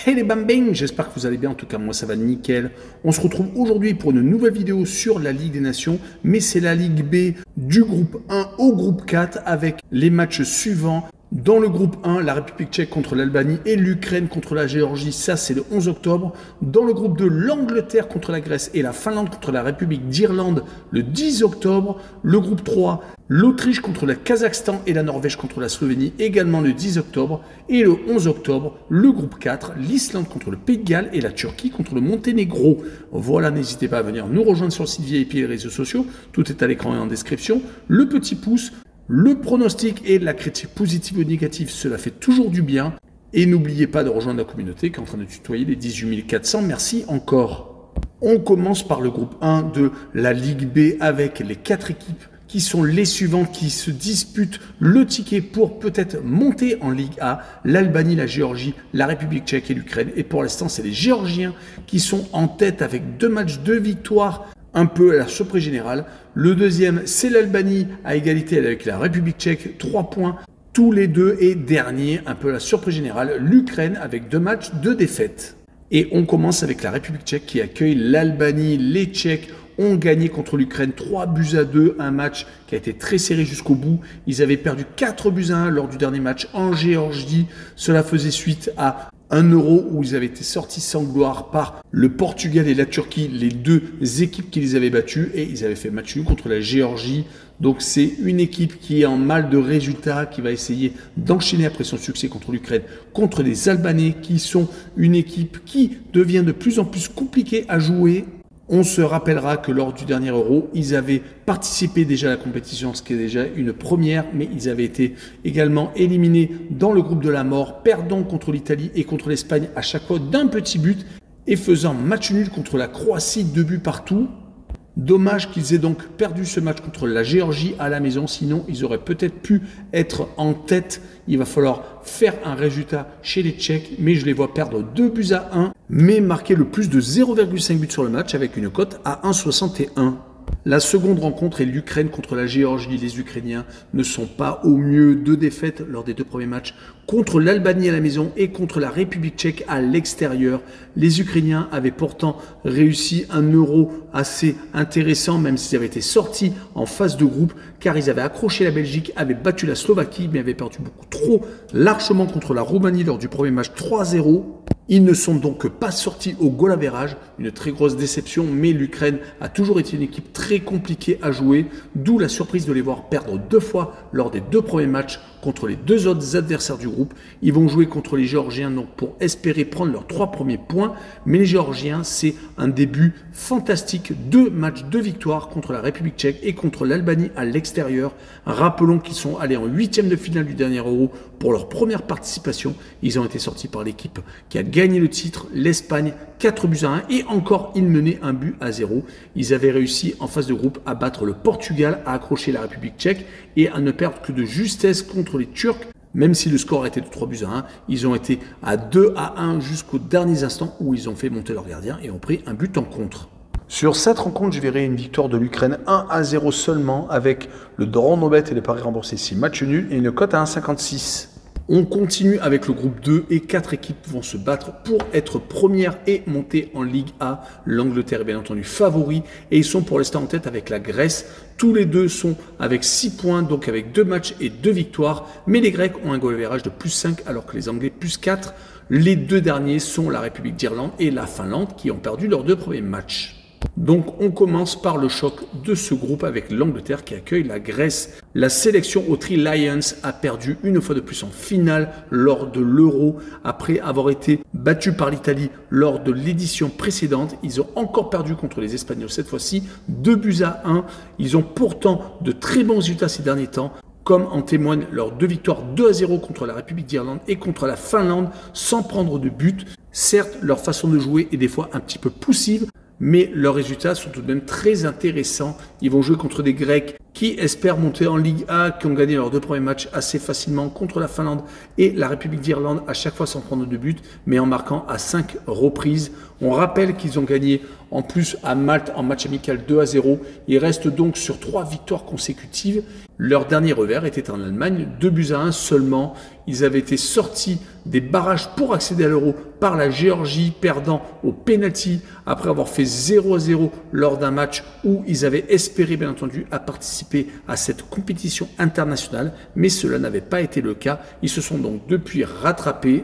Hey les bambins, j'espère que vous allez bien, en tout cas moi ça va nickel. On se retrouve aujourd'hui pour une nouvelle vidéo sur la Ligue des Nations, mais c'est la Ligue B du groupe 1 au groupe 4 avec les matchs suivants. Dans le groupe 1, la République tchèque contre l'Albanie et l'Ukraine contre la Géorgie, ça c'est le 11 octobre. Dans le groupe 2, l'Angleterre contre la Grèce et la Finlande contre la République d'Irlande le 10 octobre. Le groupe 3, l'Autriche contre le Kazakhstan et la Norvège contre la Slovénie également le 10 octobre. Et le 11 octobre, le groupe 4, l'Islande contre le Pays de Galles et la Turquie contre le Monténégro. Voilà, n'hésitez pas à venir nous rejoindre sur le site VIP et les réseaux sociaux. Tout est à l'écran et en description. Le petit pouce. Le pronostic et la critique positive ou négative, cela fait toujours du bien. Et n'oubliez pas de rejoindre la communauté qui est en train de tutoyer les 18 400. Merci encore. On commence par le groupe 1 de la Ligue B avec les 4 équipes qui sont les suivantes qui se disputent le ticket pour peut-être monter en Ligue A. L'Albanie, la Géorgie, la République tchèque et l'Ukraine. Et pour l'instant, c'est les Géorgiens qui sont en tête avec 2 matchs, 2 victoires. Un peu à la surprise générale. Le deuxième, c'est l'Albanie à égalité avec la République tchèque, 3 points tous les deux. Et dernier, un peu à la surprise générale, l'Ukraine avec 2 matchs, 2 défaites. Et on commence avec la République tchèque qui accueille l'Albanie. Les Tchèques ont gagné contre l'Ukraine 3-2, un match qui a été très serré jusqu'au bout. Ils avaient perdu 4-1 lors du dernier match en Géorgie. Cela faisait suite à 1 Euro où ils avaient été sortis sans gloire par le Portugal et la Turquie, les 2 équipes qui les avaient battus, et ils avaient fait match nul contre la Géorgie. Donc c'est une équipe qui est en mal de résultats, qui va essayer d'enchaîner après son succès contre l'Ukraine, contre les Albanais, qui sont une équipe qui devient de plus en plus compliquée à jouer. On se rappellera que lors du dernier Euro, ils avaient participé déjà à la compétition, ce qui est déjà une première, mais ils avaient été également éliminés dans le groupe de la mort, perdant contre l'Italie et contre l'Espagne à chaque fois d'un petit but et faisant match nul contre la Croatie, 2 buts partout. Dommage qu'ils aient donc perdu ce match contre la Géorgie à la maison, sinon ils auraient peut-être pu être en tête. Il va falloir faire un résultat chez les Tchèques, mais je les vois perdre 2-1, mais marquer le plus de 0,5 buts sur le match avec une cote à 1,61. La seconde rencontre est l'Ukraine contre la Géorgie. Les Ukrainiens ne sont pas au mieux. 2 défaites lors des 2 premiers matchs contre l'Albanie à la maison et contre la République tchèque à l'extérieur. Les Ukrainiens avaient pourtant réussi un Euro assez intéressant, même s'ils avaient été sortis en phase de groupe, car ils avaient accroché la Belgique, avaient battu la Slovaquie, mais avaient perdu beaucoup trop largement contre la Roumanie lors du premier match 3-0. Ils ne sont donc pas sortis au goal average, une très grosse déception, mais l'Ukraine a toujours été une équipe très compliquée à jouer, d'où la surprise de les voir perdre 2 fois lors des 2 premiers matchs contre les 2 autres adversaires du groupe. Ils vont jouer contre les Géorgiens donc pour espérer prendre leurs 3 premiers points, mais les Géorgiens, c'est un début fantastique, 2 matchs, 2 victoires contre la République tchèque et contre l'Albanie à l'extérieur. Rappelons qu'ils sont allés en 8e de finale du dernier Euro pour leur première participation. Ils ont été sortis par l'équipe qui a gagné le titre, l'Espagne, 4-1, et encore ils menaient 1-0. Ils avaient réussi en phase de groupe à battre le Portugal, à accrocher la République tchèque et à ne perdre que de justesse contre les Turcs. Même si le score était de 3-1, ils ont été à 2-1 jusqu'aux derniers instants où ils ont fait monter leur gardien et ont pris un but en contre. Sur cette rencontre, je verrai une victoire de l'Ukraine 1-0 seulement avec le draw no bet et les paris remboursés 6 matchs nuls et une cote à 1,56. On continue avec le groupe 2 et 4 équipes vont se battre pour être première et monter en Ligue A. L'Angleterre est bien entendu favori et ils sont pour l'instant en tête avec la Grèce. Tous les deux sont avec 6 points, donc avec 2 matchs et 2 victoires. Mais les Grecs ont un goal average de +5 alors que les Anglais +4. Les 2 derniers sont la République d'Irlande et la Finlande qui ont perdu leurs 2 premiers matchs. Donc on commence par le choc de ce groupe avec l'Angleterre qui accueille la Grèce. La sélection aux Three Lions a perdu une fois de plus en finale lors de l'Euro. Après avoir été battu par l'Italie lors de l'édition précédente, ils ont encore perdu contre les Espagnols cette fois-ci, 2-1. Ils ont pourtant de très bons résultats ces derniers temps, comme en témoignent leurs 2 victoires 2-0 contre la République d'Irlande et contre la Finlande sans prendre de but. Certes, leur façon de jouer est des fois un petit peu poussive, mais leurs résultats sont tout de même très intéressants. Ils vont jouer contre des Grecs qui espèrent monter en Ligue A, qui ont gagné leurs 2 premiers matchs assez facilement contre la Finlande et la République d'Irlande, à chaque fois sans prendre de but, mais en marquant à 5 reprises. On rappelle qu'ils ont gagné en plus à Malte en match amical 2-0. Ils restent donc sur 3 victoires consécutives. Leur dernier revers était en Allemagne, 2-1 seulement. Ils avaient été sortis des barrages pour accéder à l'Euro par la Géorgie, perdant au penalty après avoir fait 0-0 lors d'un match où ils avaient espéré, bien entendu, à participer à cette compétition internationale. Mais cela n'avait pas été le cas. Ils se sont donc depuis rattrapés.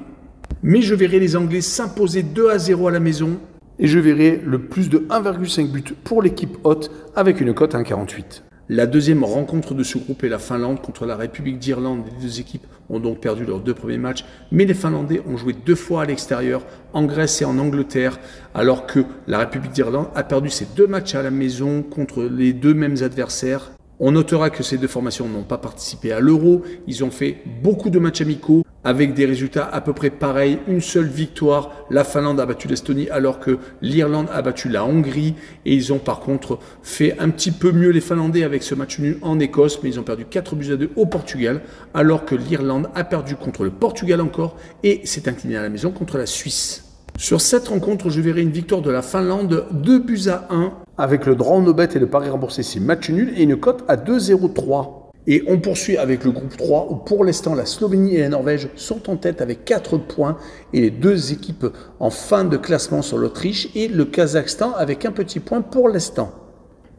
Mais je verrai les Anglais s'imposer 2-0 à la maison. Et je verrai le plus de 1,5 but pour l'équipe hôte avec une cote à 1,48. La deuxième rencontre de ce groupe est la Finlande contre la République d'Irlande. Les deux équipes ont donc perdu leurs 2 premiers matchs, mais les Finlandais ont joué 2 fois à l'extérieur, en Grèce et en Angleterre, alors que la République d'Irlande a perdu ses 2 matchs à la maison contre les 2 mêmes adversaires. On notera que ces 2 formations n'ont pas participé à l'Euro. Ils ont fait beaucoup de matchs amicaux avec des résultats à peu près pareils. Une seule victoire. La Finlande a battu l'Estonie alors que l'Irlande a battu la Hongrie. Et ils ont par contre fait un petit peu mieux les Finlandais avec ce match nul en Écosse. Mais ils ont perdu 4-2 au Portugal alors que l'Irlande a perdu contre le Portugal encore et s'est incliné à la maison contre la Suisse. Sur cette rencontre, je verrai une victoire de la Finlande, 2-1, avec le draw no bet et le pari remboursé, c'est match nul, et une cote à 2,03. Et on poursuit avec le groupe 3, où pour l'instant, la Slovénie et la Norvège sont en tête avec 4 points, et les 2 équipes en fin de classement sont l'Autriche et le Kazakhstan avec un petit point pour l'instant.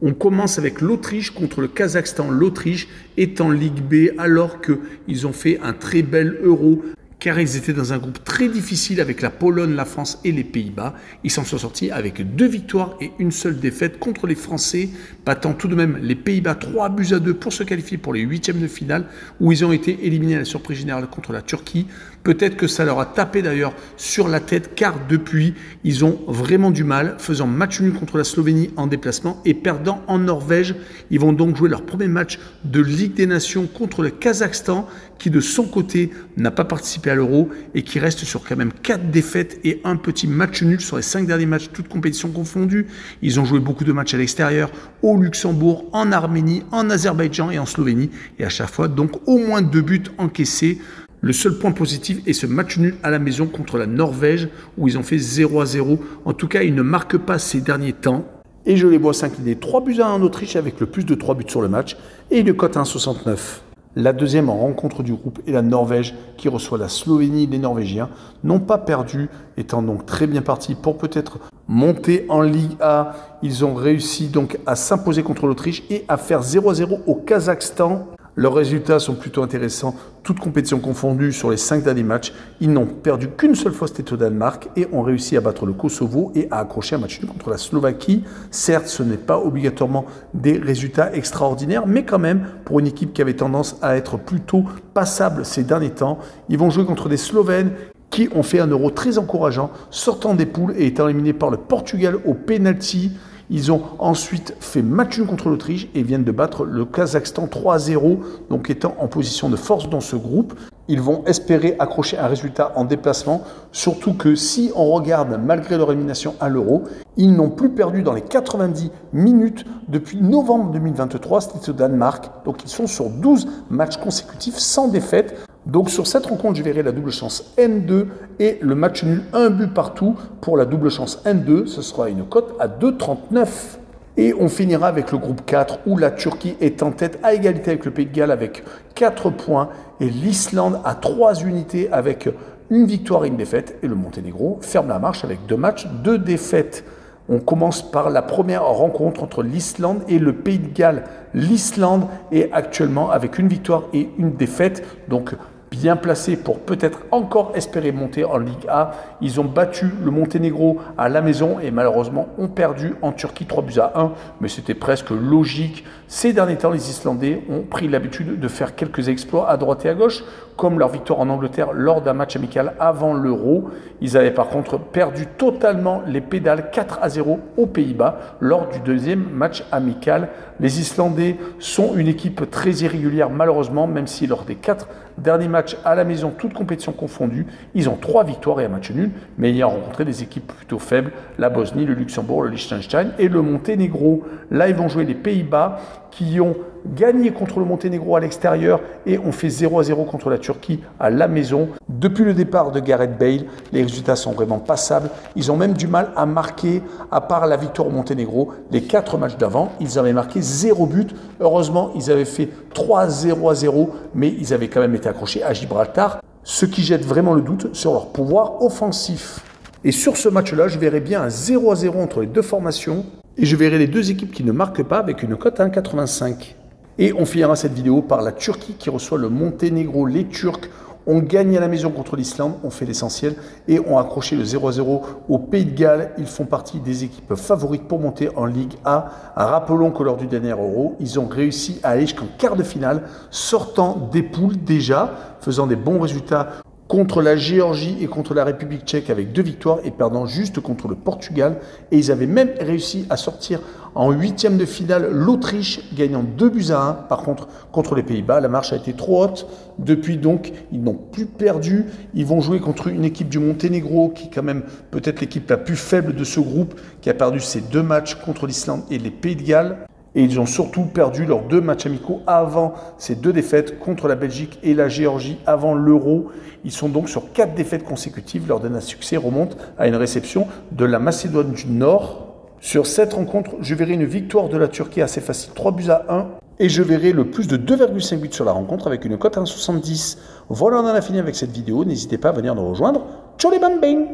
On commence avec l'Autriche contre le Kazakhstan. L'Autriche est en Ligue B alors qu'ils ont fait un très bel Euro, car ils étaient dans un groupe très difficile avec la Pologne, la France et les Pays-Bas. Ils s'en sont sortis avec 2 victoires et une seule défaite contre les Français, battant tout de même les Pays-Bas 3-2 pour se qualifier pour les 8e de finale, où ils ont été éliminés à la surprise générale contre la Turquie. Peut-être que ça leur a tapé d'ailleurs sur la tête, car depuis, ils ont vraiment du mal, faisant match nul contre la Slovénie en déplacement et perdant en Norvège. Ils vont donc jouer leur premier match de Ligue des Nations contre le Kazakhstan, qui de son côté n'a pas participé à l'Euro et qui reste sur quand même 4 défaites et un petit match nul sur les 5 derniers matchs, toutes compétitions confondues. Ils ont joué beaucoup de matchs à l'extérieur, au Luxembourg, en Arménie, en Azerbaïdjan et en Slovénie. Et à chaque fois, donc au moins 2 buts encaissés. Le seul point positif est ce match nul à la maison contre la Norvège, où ils ont fait 0-0. En tout cas, ils ne marquent pas ces derniers temps. Et je les vois s'incliner 3-1 en Autriche avec le plus de 3 buts sur le match et une cote à 1,69. La deuxième rencontre du groupe est la Norvège qui reçoit la Slovénie. Les Norvégiens n'ont pas perdu, étant donc très bien partis pour peut-être monter en Ligue A. Ils ont réussi donc à s'imposer contre l'Autriche et à faire 0-0 au Kazakhstan. Leurs résultats sont plutôt intéressants, toutes compétitions confondues sur les 5 derniers matchs. Ils n'ont perdu qu'une seule fois, c'était au Danemark, et ont réussi à battre le Kosovo et à accrocher un match nul contre la Slovaquie. Certes, ce n'est pas obligatoirement des résultats extraordinaires, mais quand même, pour une équipe qui avait tendance à être plutôt passable ces derniers temps, ils vont jouer contre des Slovènes qui ont fait un Euro très encourageant, sortant des poules et étant éliminés par le Portugal au penalty. Ils ont ensuite fait match nul contre l'Autriche et viennent de battre le Kazakhstan 3-0, donc étant en position de force dans ce groupe. Ils vont espérer accrocher un résultat en déplacement, surtout que si on regarde, malgré leur élimination à l'Euro, ils n'ont plus perdu dans les 90 minutes depuis novembre 2023, c'était au Danemark. Donc ils sont sur 12 matchs consécutifs sans défaite. Donc sur cette rencontre, je verrai la double chance N2 et le match nul 1 but partout. Pour la double chance N2, ce sera une cote à 2,39. Et on finira avec le groupe 4 où la Turquie est en tête à égalité avec le Pays de Galles avec 4 points et l'Islande a 3 unités avec une victoire et une défaite. Et le Monténégro ferme la marche avec 2 matchs, 2 défaites. On commence par la première rencontre entre l'Islande et le Pays de Galles. L'Islande est actuellement avec une victoire et une défaite, donc bien placé pour peut-être encore espérer monter en Ligue A. Ils ont battu le Monténégro à la maison et malheureusement ont perdu en Turquie 3-1, mais c'était presque logique. Ces derniers temps, les Islandais ont pris l'habitude de faire quelques exploits à droite et à gauche, comme leur victoire en Angleterre lors d'un match amical avant l'Euro. Ils avaient par contre perdu totalement les pédales 4-0 aux Pays-Bas lors du deuxième match amical. Les Islandais sont une équipe très irrégulière malheureusement, même si lors des 4 derniers matchs à la maison, toutes compétitions confondues, ils ont 3 victoires et un match nul, mais ayant rencontré des équipes plutôt faibles, la Bosnie, le Luxembourg, le Liechtenstein et le Monténégro. Là, ils vont jouer les Pays-Bas qui ont gagné contre le Monténégro à l'extérieur et ont fait 0-0 contre la Turquie à la maison. Depuis le départ de Gareth Bale, les résultats sont vraiment passables. Ils ont même du mal à marquer, à part la victoire au Monténégro. Les 4 matchs d'avant, ils avaient marqué 0 but. Heureusement, ils avaient fait 3-0-0, mais ils avaient quand même été accrochés à Gibraltar. ce qui jette vraiment le doute sur leur pouvoir offensif. Et sur ce match-là, je verrai bien un 0-0 entre les deux formations et je verrai les deux équipes qui ne marquent pas avec une cote à 1,85. Et on finira cette vidéo par la Turquie qui reçoit le Monténégro. Les Turcs ont gagné à la maison contre l'Islande, ont fait l'essentiel et ont accroché le 0-0 au Pays de Galles. Ils font partie des équipes favorites pour monter en Ligue A. Rappelons que lors du dernier Euro, ils ont réussi à aller jusqu'en quart de finale, sortant des poules déjà, faisant des bons résultats contre la Géorgie et contre la République tchèque avec 2 victoires et perdant juste contre le Portugal. Et ils avaient même réussi à sortir en 8e de finale l'Autriche, gagnant 2-1. Par contre, contre les Pays-Bas, la marche a été trop haute. Depuis donc, ils n'ont plus perdu. Ils vont jouer contre une équipe du Monténégro, qui est quand même peut-être l'équipe la plus faible de ce groupe, qui a perdu ses 2 matchs contre l'Islande et les Pays de Galles. Et ils ont surtout perdu leurs 2 matchs amicaux avant ces 2 défaites contre la Belgique et la Géorgie avant l'Euro. Ils sont donc sur 4 défaites consécutives. Leur dernier succès remonte à une réception de la Macédoine du Nord. Sur cette rencontre, je verrai une victoire de la Turquie assez facile, 3-1. Et je verrai le plus de 2,5 buts sur la rencontre avec une cote à 1,70. Voilà, on en a fini avec cette vidéo. N'hésitez pas à venir nous rejoindre. Ciao les bambins!